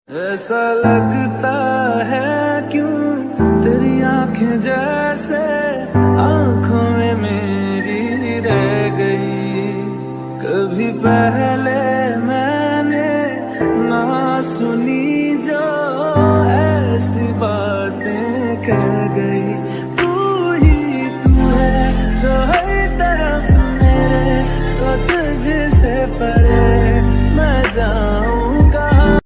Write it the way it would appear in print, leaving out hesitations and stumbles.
ऐसा लगता है क्यों तेरी आंखें जैसे आंखों में मेरी रह गई। कभी पहले मैंने ना सुनी जो ऐसी बातें कह गई। तू ही तू है जो हर तरफ मेरे, तो तुझसे परे मैं जाऊं